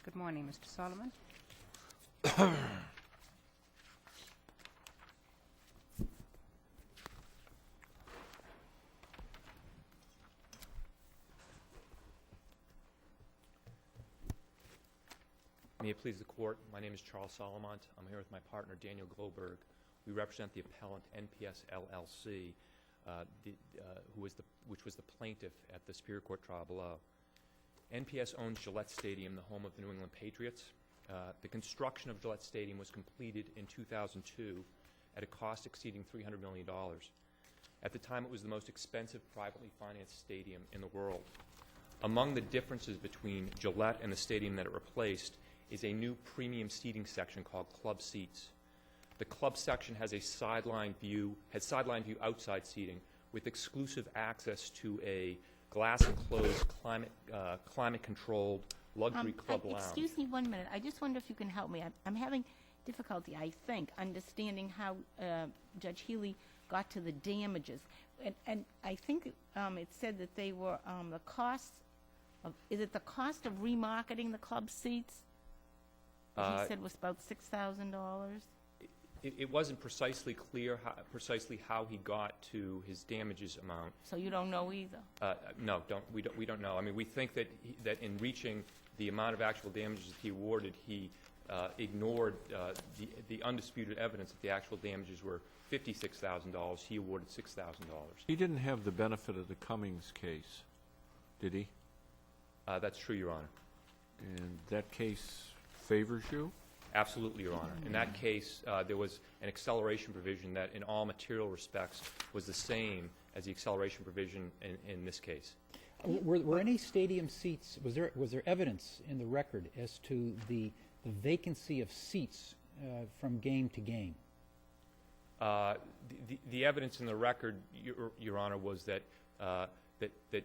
Good morning, Mr. Solomon. May it please the Court, my name is Charles Solomont. I'm here with my partner, Daniel Globerg. We represent the appellant, NPS LLC, which was the plaintiff at the Superior Court trial below. NPS owns Gillette Stadium, the home of the New England Patriots. The construction of Gillette Stadium was completed in 2002 at a cost exceeding $300 million. At the time, it was the most expensive privately financed stadium in the world. Among the differences between Gillette and the stadium that it replaced is a new premium seating section called club seats. The club section has a sideline view outside seating with exclusive access to a glass-enclosed, climate-controlled luxury club lounge. Excuse me 1 minute. I just wonder if you can help me. I'm having difficulty, I think, understanding how Judge Healy got to the damages. And I think it said that they were the costs of, is it the cost of remarketing the club seats? He said was about $6,000. It wasn't precisely clear precisely how he got to his damages amount. So you don't know either? No, we don't know. I mean, we think that that in reaching the amount of actual damages he awarded, he ignored the undisputed evidence that the actual damages were $56,000. He awarded $6,000. He didn't have the benefit of the Cummings case, did he? That's true, Your Honor. And that case favors you? Absolutely, Your Honor. In that case, there was an acceleration provision that, in all material respects, was the same as the acceleration provision in this case. Were any stadium seats? Was there evidence in the record as to the vacancy of seats from game to game? The evidence in the record, Your Honor, was that that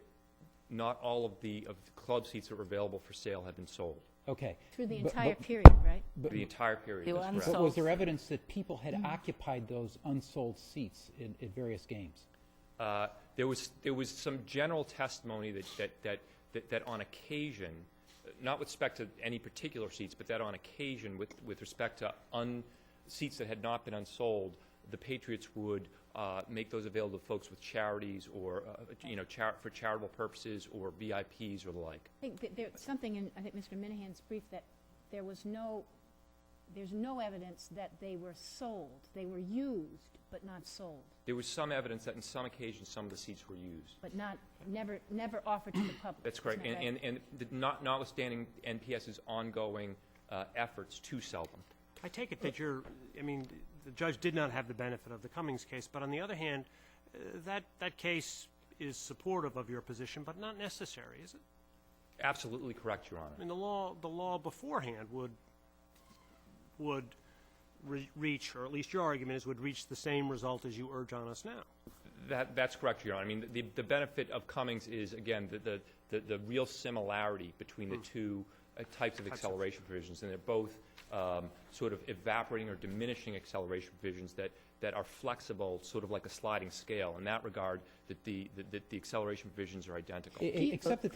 not all of the club seats that were available for sale had been sold. Okay. Through the entire period, right? The entire period. They were That's correct. unsold. But was there evidence that people had occupied those unsold seats at various games? There was some general testimony that on occasion, not with respect to any particular seats, but that on occasion, with respect to seats that had not been unsold, the Patriots would make those available to folks with charities or for charitable purposes or VIPs or the like. I think there's something in Mr. Minihane's brief that there's no evidence that they were sold. They were used but not sold. There was some evidence that in some occasions some of the seats were used. But never offered to the public. That's correct. And notwithstanding NPS's ongoing efforts to sell them. I take it that the judge did not have the benefit of the Cummings case, but on the other hand, that case is supportive of your position, but not necessary, is it? Absolutely correct, Your Honor. I mean, the law beforehand would reach, or at least your argument is, would reach the same result as you urge on us now. That's correct, Your Honor. I mean, the benefit of Cummings is, again, the real similarity between the two types of acceleration provisions, and they're both sort of evaporating or diminishing acceleration provisions that are flexible, sort of like a sliding scale. In that regard, that the acceleration provisions are identical. Except that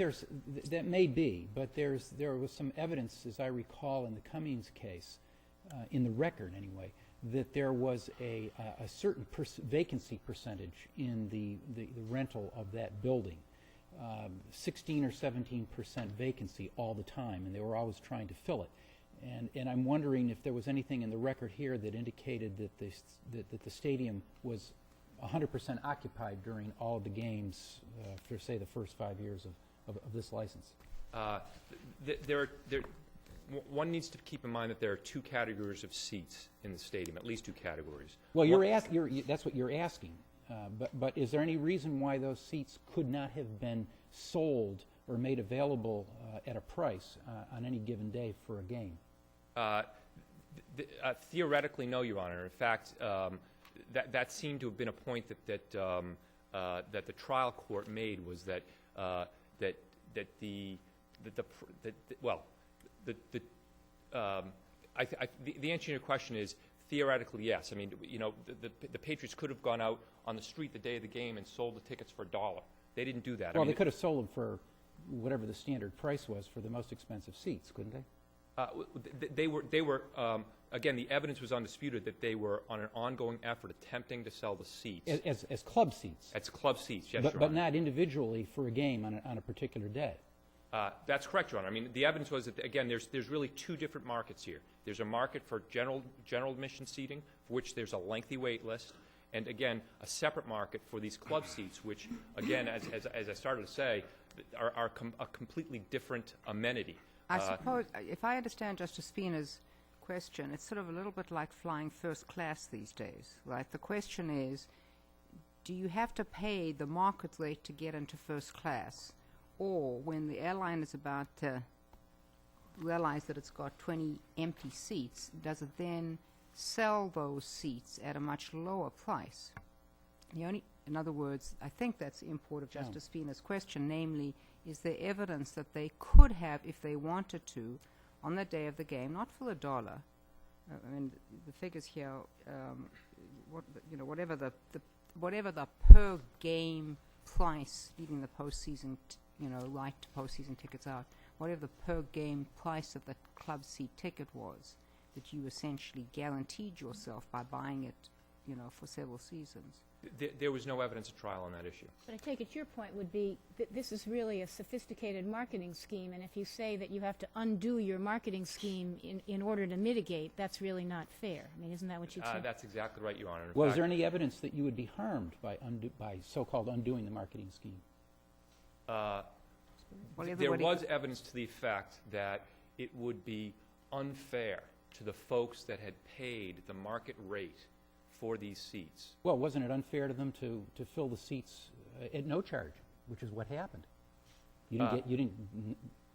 that may be, but there was some evidence, as I recall, in the Cummings case, in the record anyway, that there was a certain vacancy percentage in the rental of that building. 16 or 17% vacancy all the time, and they were always trying to fill it. And I'm wondering if there was anything in the record here that indicated that the stadium was 100% occupied during all of the games for, say, the first 5 years of this license. One needs to keep in mind that there are two categories of seats in the stadium, at least two categories. Well, that's what you're asking. But is there any reason why those seats could not have been sold or made available at a price on any given day for a game? Theoretically, no, Your Honor. In fact, that seemed to have been a point that the trial court made, was that the answer to your question is theoretically yes. I mean, the Patriots could have gone out on the street the day of the game and sold the tickets for $1. They didn't do that. Well, they could have sold them for whatever the standard price was for the most expensive seats, couldn't they? They were again, the evidence was undisputed that they were on an ongoing effort attempting to sell the seats. As club seats, As club seats, yes, but Your but Honor. not individually for a game on a particular day. That's correct, Your Honor. I mean, the evidence was that, again, there's really two different markets here. There's a market for general admission seating, for which there's a lengthy wait list, and, again, a separate market for these club seats, which, again, as I started to say, are a completely different amenity. I suppose, if I understand Justice Spina's question, it's sort of a little bit like flying first class these days, right? The question is, do you have to pay the market rate to get into first class? Or when the airline is about to realize that it's got 20 empty seats, does it then sell those seats at a much lower price? In other words, I think that's the import of Justice Spina's question, namely, is there evidence that they could have, if they wanted to, on the day of the game, not for $1, I mean, the figures here, whatever the per game price, leaving the postseason, right to postseason tickets out, whatever the per game price of the club seat ticket was, that you essentially guaranteed yourself by buying it, for several seasons. There was no evidence of trial on that issue. But I take it your point would be that this is really a sophisticated marketing scheme, and if you say that you have to undo your marketing scheme in order to mitigate, that's really not fair. I mean, isn't that what you'd say? That's exactly right, Your Honor. In Well, is fact, there any evidence that you would be harmed by so-called undoing the marketing scheme? there was evidence to the effect that it would be unfair to the folks that had paid the market rate for these seats. Well, wasn't it unfair to them to fill the seats at no charge, which is what happened?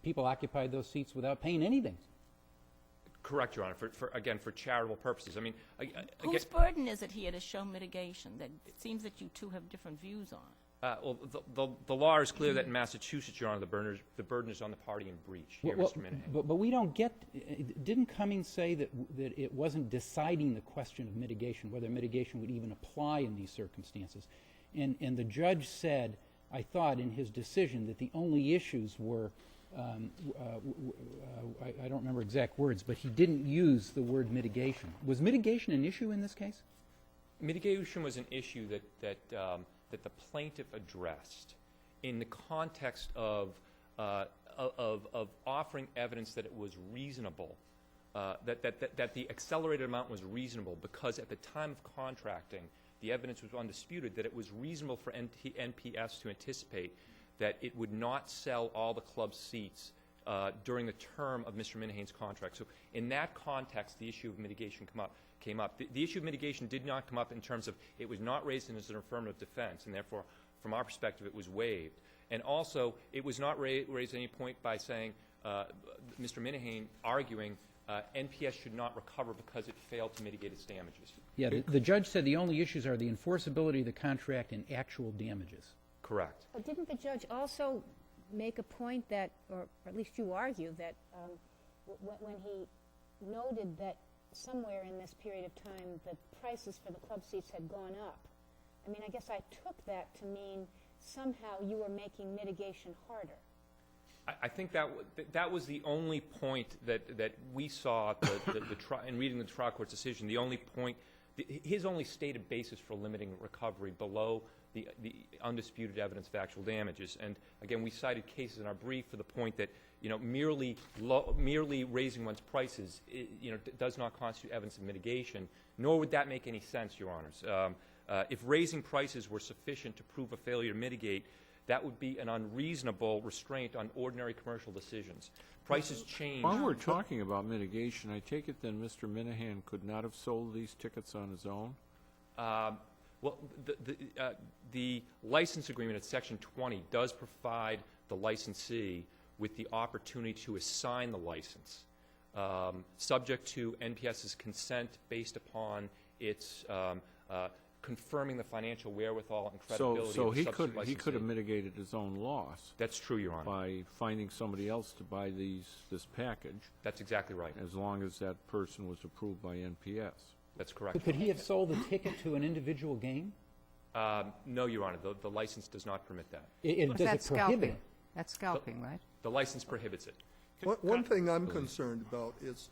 People occupied those seats without paying anything. Correct, Your Honor, for charitable purposes. I mean, Whose burden is it here to show mitigation? That it seems that you two have different views on. well, the law is clear that in Massachusetts, Your Honor, the burden is on the party in breach here, Mr. Minihane. But we don't get. Didn't Cummings say that it wasn't deciding the question of mitigation, whether mitigation would even apply in these circumstances? And the judge said, I thought in his decision, that the only issues were, I don't remember exact words, but he didn't use the word mitigation. Was mitigation an issue in this case? Mitigation was an issue that the plaintiff addressed in the context of offering evidence that it was reasonable, that the accelerated amount was reasonable because at the time of contracting, the evidence was undisputed that it was reasonable for NPS to anticipate that it would not sell all the club seats during the term of Mr. Minihane's contract. So in that context, the issue of mitigation came up. The issue of mitigation did not come up in terms of it was not raised as an affirmative defense, and therefore, from our perspective, it was waived. And also, it was not raised at any point by saying, Mr. Minihane arguing, NPS should not recover because it failed to mitigate its damages. Yeah, the judge said the only issues are the enforceability of the contract and actual damages. Correct. But didn't the judge also make a point that, or at least you argue, that when he noted that somewhere in this period of time the prices for the club seats had gone up, I mean, I guess I took that to mean somehow you were making mitigation harder. I think that was the only point that we saw in reading the trial court's decision. The only point, his only stated basis for limiting recovery below the undisputed evidence of actual damages. And again, we cited cases in our brief for the point that merely raising one's prices does not constitute evidence of mitigation. Nor would that make any sense, Your Honors. If raising prices were sufficient to prove a failure to mitigate, that would be an unreasonable restraint on ordinary commercial decisions. Prices change. While we're talking about mitigation, I take it then Mr. Minihane could not have sold these tickets on his own? Well, the license agreement at Section 20 does provide the licensee with the opportunity to assign the license, subject to NPS's consent based upon its confirming the financial wherewithal and credibility So of the substitute licensee. he could have mitigated his own loss. That's true, Your Honor. By finding somebody else to buy this package. That's exactly right. As long as that person was approved by NPS. That's correct. But could he have sold the ticket to an individual game? No, Your Honor. The license does not permit that. Does it prohibit scalping? it? That's scalping, right? The license prohibits it. One thing I'm concerned about is,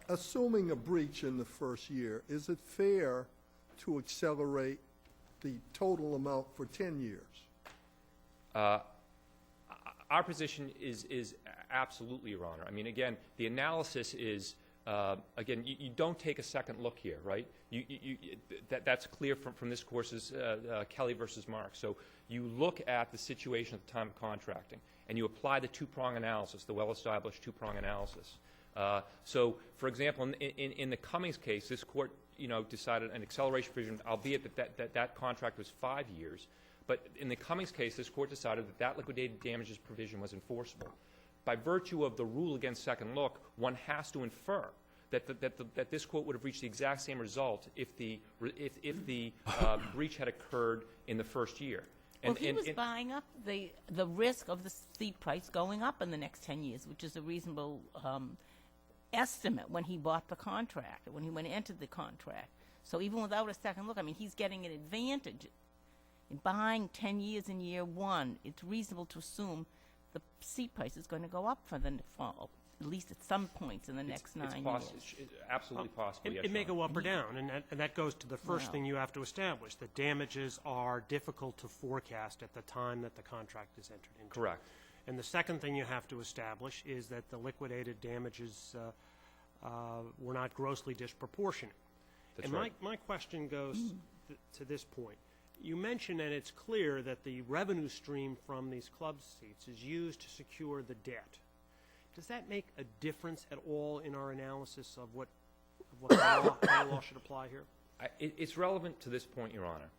assuming a breach in the first year, is it fair to accelerate the total amount for 10 years? Our position is absolutely, Your Honor. I mean, again, the analysis is, again, you don't take a second look here, right? That's clear from this course's Kelly versus Mark. So you look at the situation at the time of contracting, and you apply the two-prong analysis, the well-established two-prong analysis. So, for example, in the Cummings case, this court, decided an acceleration provision, albeit that contract was 5 years. But in the Cummings case, this court decided that liquidated damages provision was enforceable. By virtue of the rule against second look, one has to infer that this court would have reached the exact same result if the breach had occurred in the first year. Well, he was buying up the risk of the seed price going up in the next 10 years, which is a reasonable estimate when he bought the contract, when he entered the contract. So even without a second look, I mean, he's getting an advantage. In buying 10 years in year one, it's reasonable to assume the seed price is going to go up for the fall, at least at some points in the next 9 years. It's absolutely possible, yes, It may Your Honor. go up or down, and that goes to the first thing you have to establish, that damages are difficult to forecast at the time that the contract is entered into. Correct. And the second thing you have to establish is that the liquidated damages were not grossly disproportionate. That's and right. my question goes to this point. You mentioned, and it's clear, that the revenue stream from these club seats is used to secure the debt. Does that make a difference at all in our analysis of how the law should apply here? It's relevant to this point, Your Honor.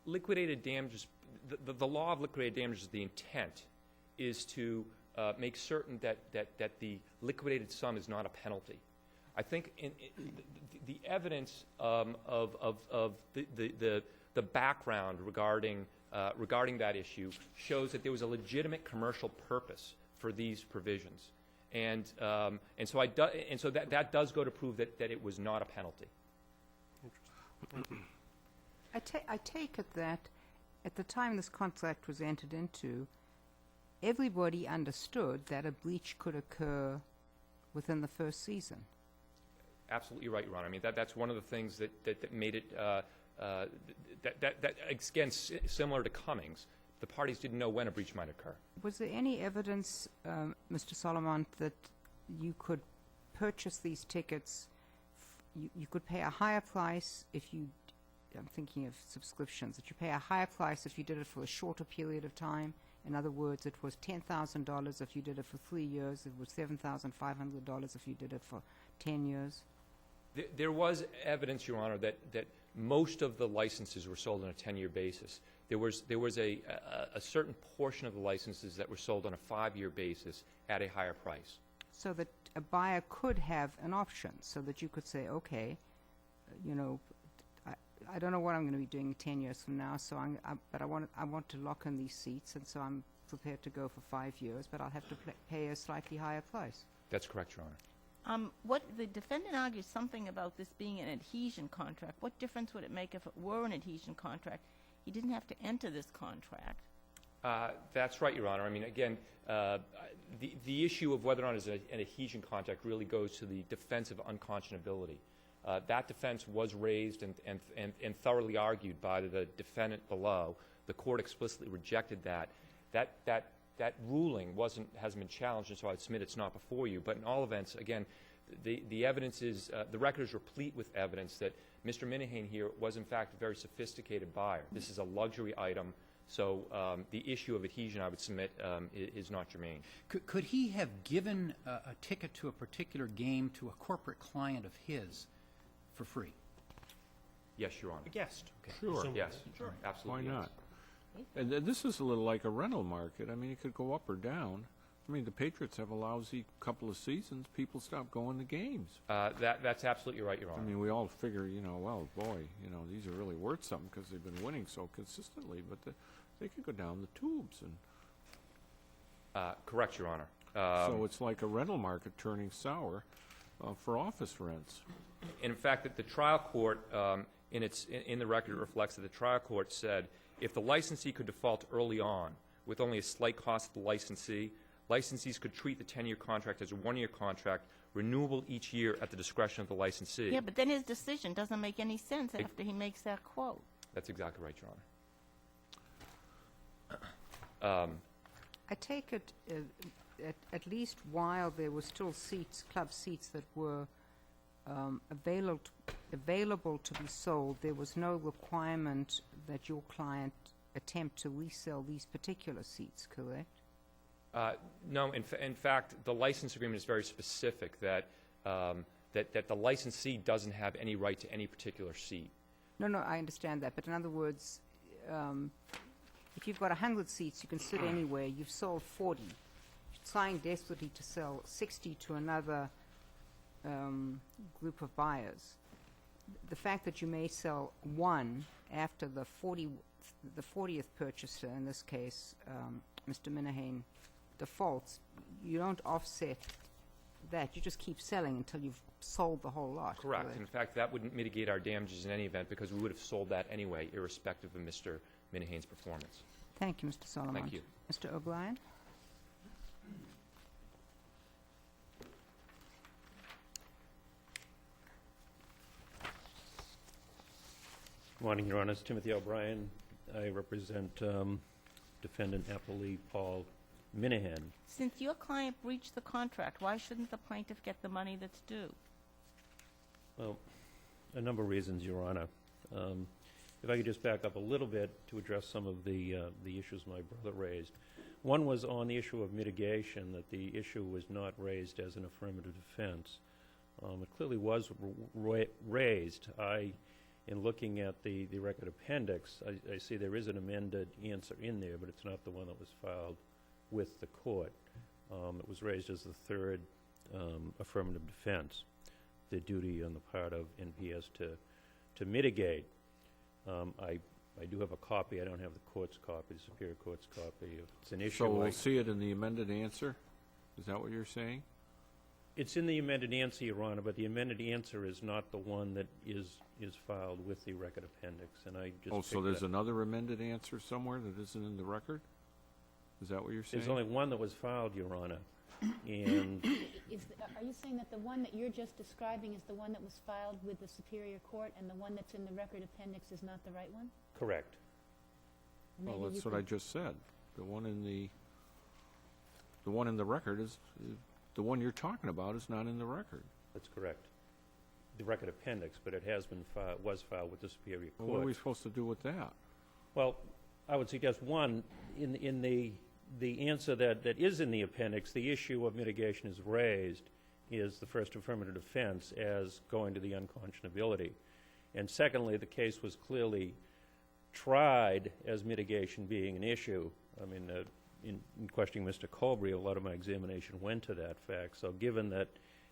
Liquidated damages, the law of liquidated damages, the intent is to make certain that the liquidated sum is not a penalty. I think the evidence of the background regarding that issue shows that there was a legitimate commercial purpose for these provisions, and so that does go to prove that it was not a penalty. I take it that at the time this contract was entered into, everybody understood that a breach could occur within the first season. Absolutely right, Your Honor. I mean, that's one of the things that made it, again, similar to Cummings. The parties didn't know when a breach might occur. Was there any evidence, Mr. Solomon, that you could purchase these tickets, you could pay a higher price if you, I'm thinking of subscriptions, that you pay a higher price if you did it for a shorter period of time? In other words, it was $10,000 if you did it for 3 years, it was $7,500 if you did it for 10 years? There was evidence, Your Honor, that most of the licenses were sold on a 10-year basis. There was a certain portion of the licenses that were sold on a 5-year basis at a higher price. So that a buyer could have an option, so that you could say, okay, I don't know what I'm going to be doing 10 years from now, so but I want to lock in these seats, and so I'm prepared to go for 5 years, but I'll have to pay a slightly higher price. That's correct, Your Honor. What the defendant argues something about this being an adhesion contract. What difference would it make if it were an adhesion contract? He didn't have to enter this contract. That's right, Your Honor. I mean, again, the issue of whether or not it's an adhesion contract really goes to the defense of unconscionability. That defense was raised and thoroughly argued by the defendant below. The court explicitly rejected that. That ruling hasn't been challenged, and so I'd submit it's not before you. But in all events, again, the evidence is the record is replete with evidence that Mr. Minihane here was in fact a very sophisticated buyer. This is a luxury item, so the issue of adhesion, I would submit, is not germane. Could he have given a ticket to a particular game to a corporate client of his for free? Yes, Your Honor. A guest. Okay. Sure. Yes. Sure. Absolutely. Why yes. not? And this is a little like a rental market. I mean, it could go up or down. I mean, the Patriots have a lousy couple of seasons. People stop going to games. That's absolutely right, Your Honor. I mean, we all figure, well, boy, these are really worth something because they've been winning so consistently. But they could go down the tubes. And correct, Your Honor. so it's like a rental market turning sour for office rents. In fact, that the trial court, in the record, reflects that the trial court said if the licensee could default early on with only a slight cost to the licensee, Licensees could treat the 10-year contract as a 1-year contract, renewable each year at the discretion of the licensee. Yeah, but then his decision doesn't make any sense after he makes that quote. That's exactly right, Your Honor. I take it, at least while there were still seats, club seats that were available to be sold, there was no requirement that your client attempt to resell these particular seats, correct? No, in fact, the license agreement is very specific that the licensee doesn't have any right to any particular seat. No, I understand that, but in other words, if you've got 100 seats, you can sit anywhere. You've sold 40. You're trying desperately to sell 60 to another group of buyers. The fact that you may sell one after the 40th purchaser, in this case, Mr. Minihane, defaults, you don't offset that. You just keep selling until you've sold the whole lot. Correct. In fact, that wouldn't mitigate our damages in any event because we would have sold that anyway, irrespective of Mr. Minihane's performance. Thank you, Mr. Solomon. Thank you. Mr. O'Brien? Good morning, Your Honors. Timothy O'Brien. I represent defendant Appellee Paul Minihane. Since your client breached the contract, why shouldn't the plaintiff get the money that's due? Well, a number of reasons, Your Honor. If I could just back up a little bit to address some of the issues my brother raised. One was on the issue of mitigation, that the issue was not raised as an affirmative defense. It clearly was raised. In looking at the record appendix, I see there is an amended answer in there, but it's not the one that was filed with the court. It was raised as the third affirmative defense, the duty on the part of NPS to mitigate. I do have a copy. I don't have the court's copy, the Superior Court's copy. It's an issue. So we'll see it in the amended answer? Is that what you're saying? It's in the amended answer, Your Honor, but the amended answer is not the one that is filed with the record appendix, and I just... Oh, so there's another amended answer somewhere that isn't in the record? Is that what you're saying? There's only one that was filed, Your Honor, and... Are you saying that the one that you're just describing is the one that was filed with the Superior Court, and the one that's in the record appendix is not the right one? Correct. Maybe Well, that's you what I could- just said. The one in the record is, the one you're talking about is not in the record. That's correct. The record appendix, but it has been was filed with the Superior Well, what are we Court. supposed to do with that? Well, I would suggest, one, in the answer that is in the appendix, the issue of mitigation is raised is the first affirmative defense as going to the unconscionability. And secondly, the case was clearly tried as mitigation being an issue. I mean, in questioning Mr. Colbury, a lot of my examination went to that fact. So given that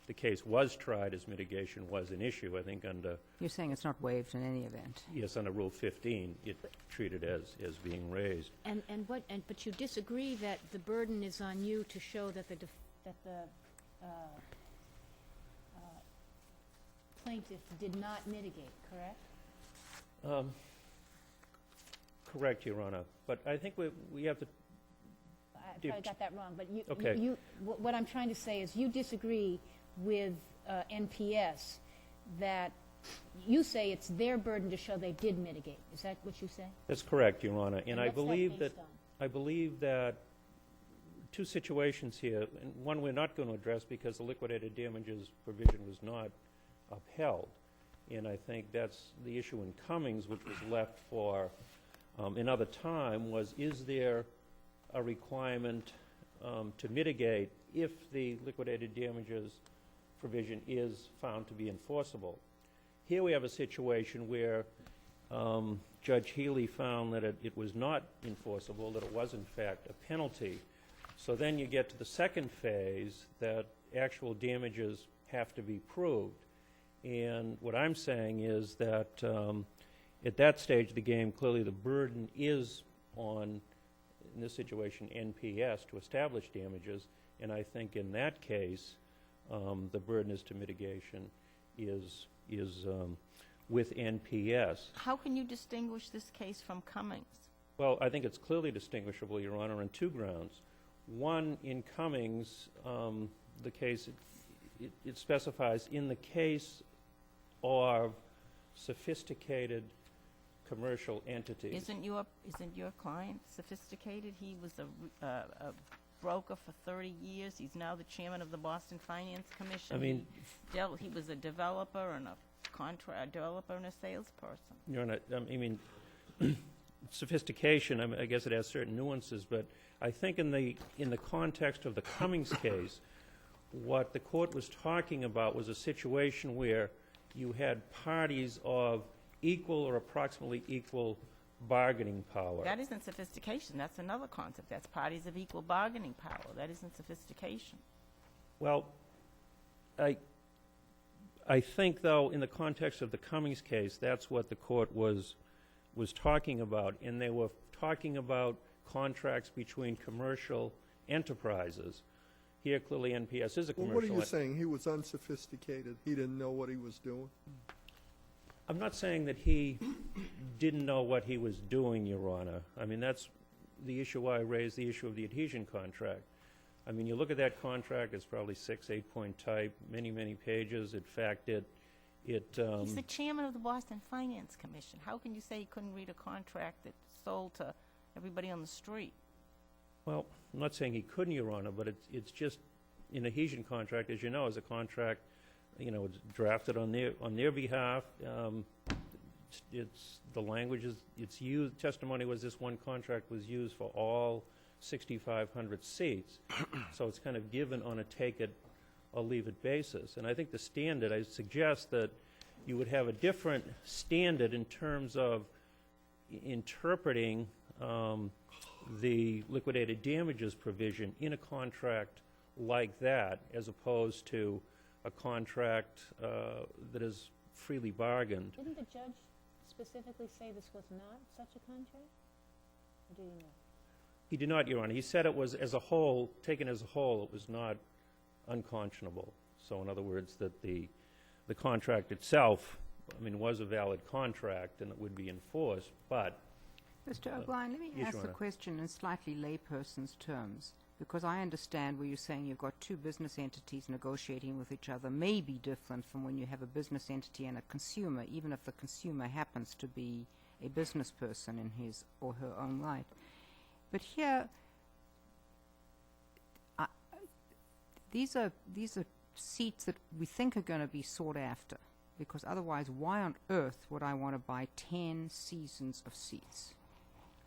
the case was tried as mitigation was an issue, I think under... You're saying it's not waived in any event? Yes, under Rule 15, it's treated as being raised. But you disagree that the burden is on you to show that the plaintiff did not mitigate, correct? Correct, Your Honor. But I think we have to... I probably got that wrong, but Okay. what I'm trying to say is you disagree with NPS that you say it's their burden to show they did mitigate. Is that what you say? That's correct, Your Honor. And I what's that believe based on? I believe that two situations here, and one we're not going to address because the liquidated damages provision was not upheld. And I think that's the issue in Cummings, which was left for another time, was is there a requirement to mitigate if the liquidated damages provision is found to be enforceable. Here we have a situation where Judge Healy found that it was not enforceable, that it was in fact a penalty. So then you get to the second phase that actual damages have to be proved. And what I'm saying is that at that stage of the game, clearly the burden is on, in this situation, NPS to establish damages. And I think in that case, the burden as to mitigation is with NPS. How can you distinguish this case from Cummings? Well, I think it's clearly distinguishable, Your Honor, on two grounds. One, in Cummings, the case, it specifies, in the case of sophisticated commercial entities. Isn't your client sophisticated? He was a broker for 30 years. He's now the chairman of the Boston Finance Commission. I mean, he was a developer and a developer and a salesperson. You're not, I mean, sophistication, I guess it has certain nuances, but I think in the context of the Cummings case, what the court was talking about was a situation where you had parties of equal or approximately equal bargaining power. That isn't sophistication. That's another concept. That's parties of equal bargaining power. That isn't sophistication. Well, I think, though, in the context of the Cummings case, that's what the court was talking about, and they were talking about contracts between commercial enterprises. Here, clearly, NPS is a Well, commercial. what are you saying? He was unsophisticated? He didn't know what he was doing? I'm not saying that he didn't know what he was doing, Your Honor. I mean, that's the issue why I raised the issue of the adhesion contract. I mean, you look at that contract, it's probably 6, 8-point type, many, many pages. In fact, He's the chairman of the Boston Finance Commission. How can you say he couldn't read a contract that sold to everybody on the street? Well, I'm not saying he couldn't, Your Honor, but it's just an adhesion contract, as you know, is a contract, you know, it's drafted on their behalf. It's the language it's used. Testimony was this one contract was used for all 6,500 seats, so it's kind of given on a take it or leave it basis. And I think the standard, I suggest that you would have a different standard in terms of interpreting the liquidated damages provision in a contract like that, as opposed to a contract that is freely bargained. Didn't the judge specifically say this was not such a contract? Or do you know? He did not, Your Honor. He said it was, as a whole, taken as a whole, it was not unconscionable. So in other words, that the contract itself, I mean, was a valid contract and it would be enforced, but Mr. O'Brien, let me yes, ask Your the Honor. question in slightly layperson's terms, because I understand where you're saying you've got two business entities negotiating with each other may be different from when you have a business entity and a consumer, even if the consumer happens to be a business person in his or her own right. But here, these are seats that we think are going to be sought after, because otherwise, why on earth would I want to buy 10 seasons of seats?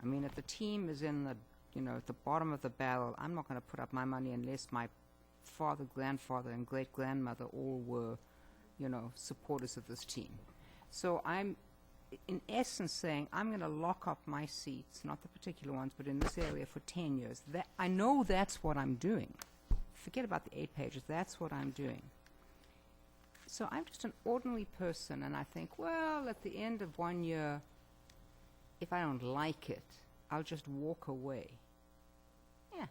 I mean, if the team is in the, you know, at the bottom of the barrel, I'm not going to put up my money unless my father, grandfather, and great-grandmother all were, you know, supporters of this team. So I'm, in essence, saying I'm going to lock up my seats, not the particular ones, but in this area for 10 years. That, I know that's what I'm doing. Forget about the 8 pages. That's what I'm doing. So I'm just an ordinary person, and I think, well, at the end of 1 year, if I don't like it, I'll just walk away. Yeah.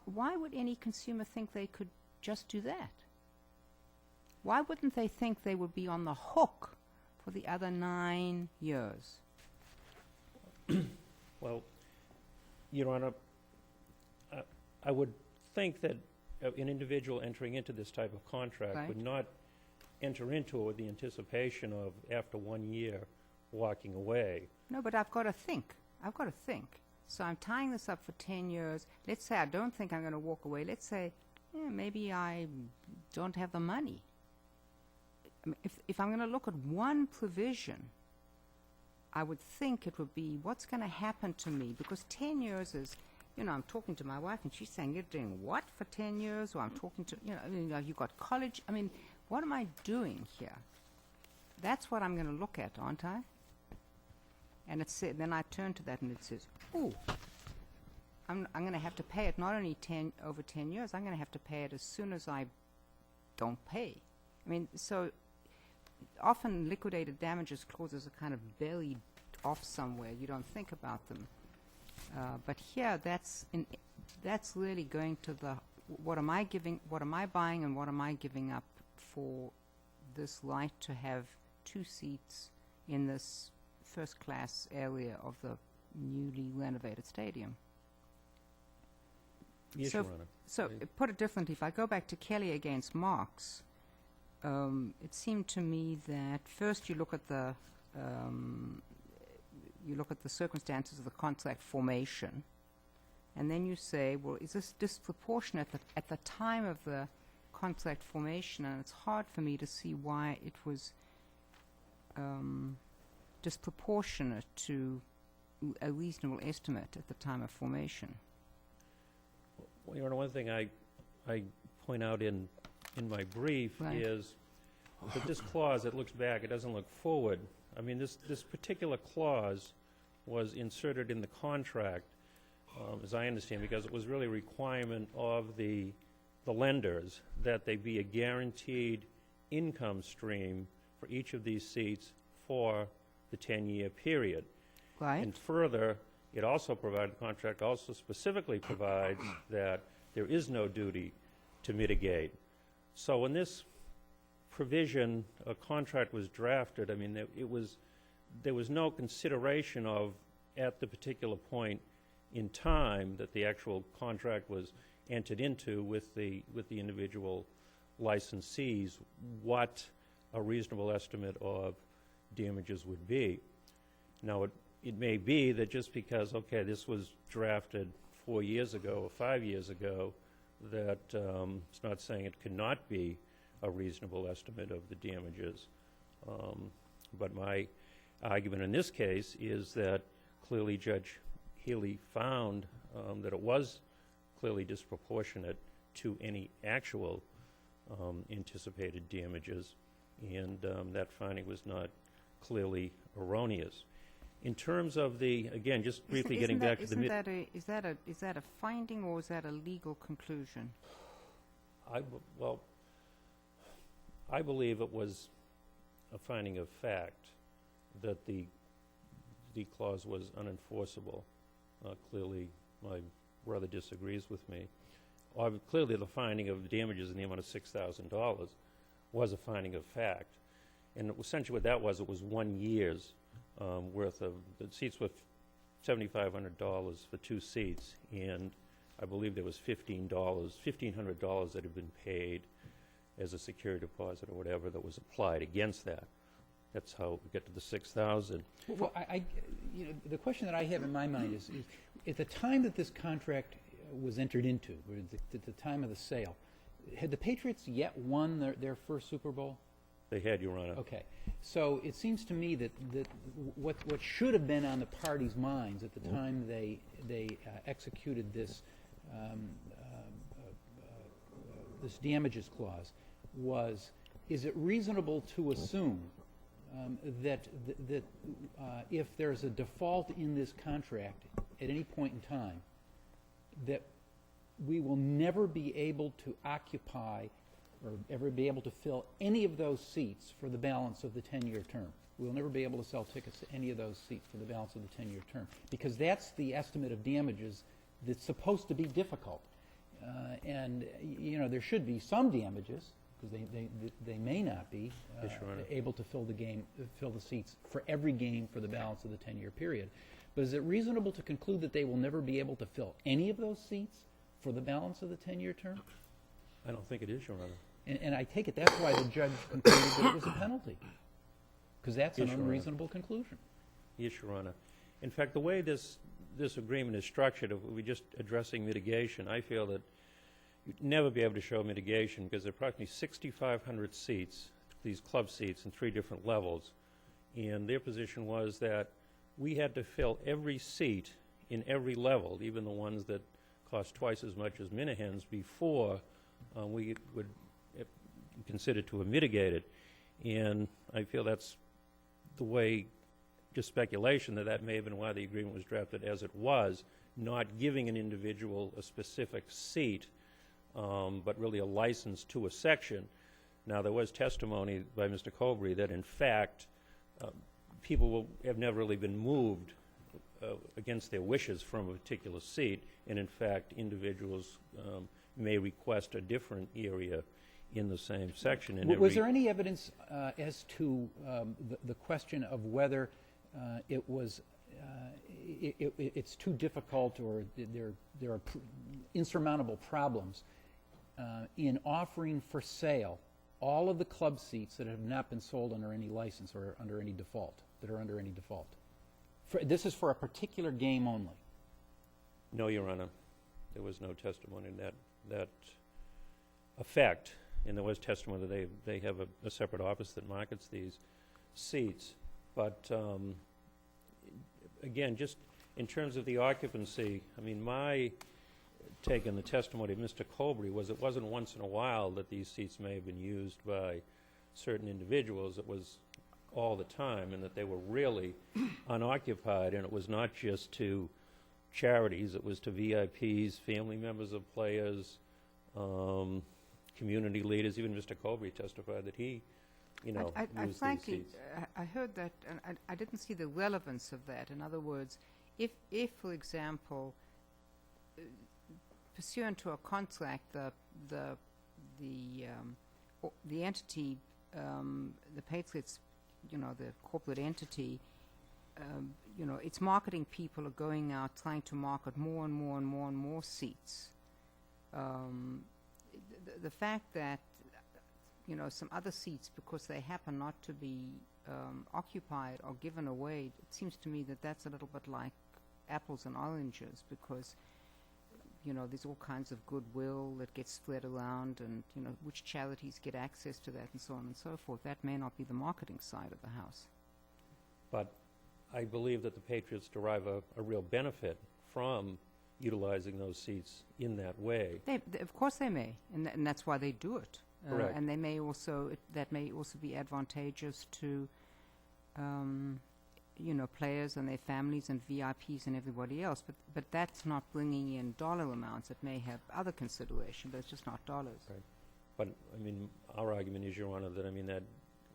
Why would any consumer think they could just do that? Why wouldn't they think they would be on the hook for the other 9 years? Well, Your Honor, I would think that an individual entering into this type of contract Right. would not enter into it with the anticipation of, after 1 year, walking away. No, but I've got to think. I've got to think. So I'm tying this up for 10 years. Let's say I don't think I'm going to walk away. Let's say, yeah, maybe I don't have the money. I mean, if I'm going to look at one provision, I would think it would be what's going to happen to me, because 10 years is, you know, I'm talking to my wife and she's saying, you're doing what for 10 years? Or I'm talking to, you know, you've got college. I mean, what am I doing here? That's what I'm going to look at, aren't I? And it said, then I turn to that and it says, ooh, I'm going to have to pay it not only over 10 years, I'm going to have to pay it as soon as I don't pay. I mean, so often liquidated damages clauses are kind of buried off somewhere. You don't think about them. But here, that's really going to the what am I buying, and what am I giving up for this right to have 2 seats in this first-class area of the newly renovated stadium. Yes, So Your f- Honor. So, put it differently, if I go back to Kelly against Marks, it seemed to me that first you look at the circumstances of the contract formation, and then you say, well, is this disproportionate at the time of the contract formation? And it's hard for me to see why it was disproportionate to a reasonable estimate at the time of formation. Well, Your Honor, one thing I point out in my brief Right. is that this clause, it looks back, it doesn't look forward. I mean, this particular clause was inserted in the contract, as I understand, because it was really a requirement of the lenders that they be a guaranteed income stream for each of these seats for the 10-year period. Right? And further, it also provided, the contract also specifically provides that there is no duty to mitigate. So when this provision, a contract was drafted, I mean, there was no consideration of, at the particular point in time that the actual contract was entered into with the individual licensees, what a reasonable estimate of damages would be. Now, it may be that just because, okay, this was drafted 4 years ago or 5 years ago, that it's not saying it cannot be a reasonable estimate of the damages. But my argument in this case is that clearly Judge Healy found that it was clearly disproportionate to any actual anticipated damages, and that finding was not clearly erroneous. In terms of the, again, just briefly getting back to the Is that a finding or is that a legal conclusion? Well, I believe it was a finding of fact that the clause was unenforceable. Clearly, my brother disagrees with me. Clearly, the finding of damages in the amount of $6,000 was a finding of fact. And essentially what that was, it was 1 year's worth of, the seats were $7,500 for 2 seats, and I believe there was $1,500 that had been paid as a security deposit or whatever that was applied against that. That's how we get to the $6,000. Well, the question that I have in my mind is at the time that this contract was entered into, or at the time of the sale, had the Patriots yet won their first Super Bowl? They had, Your Honor. Okay. So it seems to me that what should have been on the parties' minds at the time they executed this this damages clause was, is it reasonable to assume that if there's a default in this contract at any point in time, that we will never be able to occupy or ever be able to fill any of those seats for the balance of the 10-year term. We'll never be able to sell tickets to any of those seats for the balance of the 10-year term, because that's the estimate of damages that's supposed to be difficult. And, you know, there should be some damages, because they may not be Yes, Your Honor. able to fill the seats for every game for the balance of the 10-year period. But is it reasonable to conclude that they will never be able to fill any of those seats for the balance of the 10-year term? I don't think it is, Your Honor. And I take it that's why the judge concluded that it was a penalty, because that's an Yes, Your Honor. unreasonable conclusion. Yes, Your Honor. In fact, the way this agreement is structured, if we're just addressing mitigation, I feel that you'd never be able to show mitigation because there are approximately 6,500 seats, these club seats, in 3 different levels. And their position was that we had to fill every seat in every level, even the ones that cost twice as much as Minihane's, before we would consider to have mitigated. And I feel that's the way, just speculation, that may have been why the agreement was drafted as it was, not giving an individual a specific seat, but really a license to a section. Now, there was testimony by Mr. Cobrey that, in fact, people have never really been moved against their wishes from a particular seat, and, in fact, individuals may request a different area in the same section. Was there any evidence as to the question of whether it was it's too difficult, or there are insurmountable problems in offering for sale all of the club seats that have not been sold under any license or under any default, that are under any default. This is for a particular game only. No, Your Honor. There was no testimony in that effect, and there was testimony that they have a separate office that markets these seats. But again, just in terms of the occupancy, I mean, my take on the testimony of Mr. Colbury was it wasn't once in a while that these seats may have been used by certain individuals. It was all the time, and that they were really unoccupied, and it was not just to charities, it was to VIPs, family members of players, community leaders. Even Mr. Colbury testified that he, used these frankly, seats. I heard that, and I didn't see the relevance of that. In other words, if for example, pursuant to a contract, the entity, the Patriots, the corporate entity, its marketing people are going out trying to market more and more and more and more seats. The fact that some other seats, because they happen not to be occupied or given away, it seems to me that that's a little bit like apples and oranges, because there's all kinds of goodwill that gets spread around, and which charities get access to that, and so on and so forth. That may not be the marketing side of the house. But I believe that the Patriots derive a real benefit from utilizing those seats in that way. Of course they may, and that's why they do it. Correct. And they may also, that may also be advantageous to, players and their families and VIPs and everybody else. But that's not bringing in dollar amounts. It may have other consideration, but it's just not dollars. Right. But, our argument is, Your Honor, that, that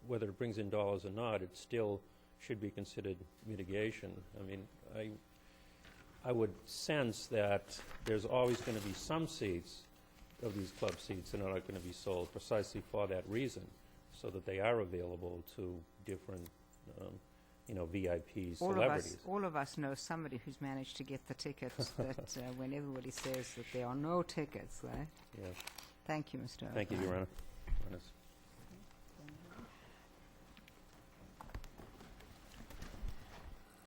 whether it brings in dollars or not, it still should be considered mitigation. I would sense that there's always going to be some seats of these club seats that are not going to be sold precisely for that reason, so that they are available to different, VIP celebrities. All of us know somebody who's managed to get the tickets that when everybody says that there are no tickets, right? Yeah. Thank you, Mr. Thank you, O'Brien. Your Honor.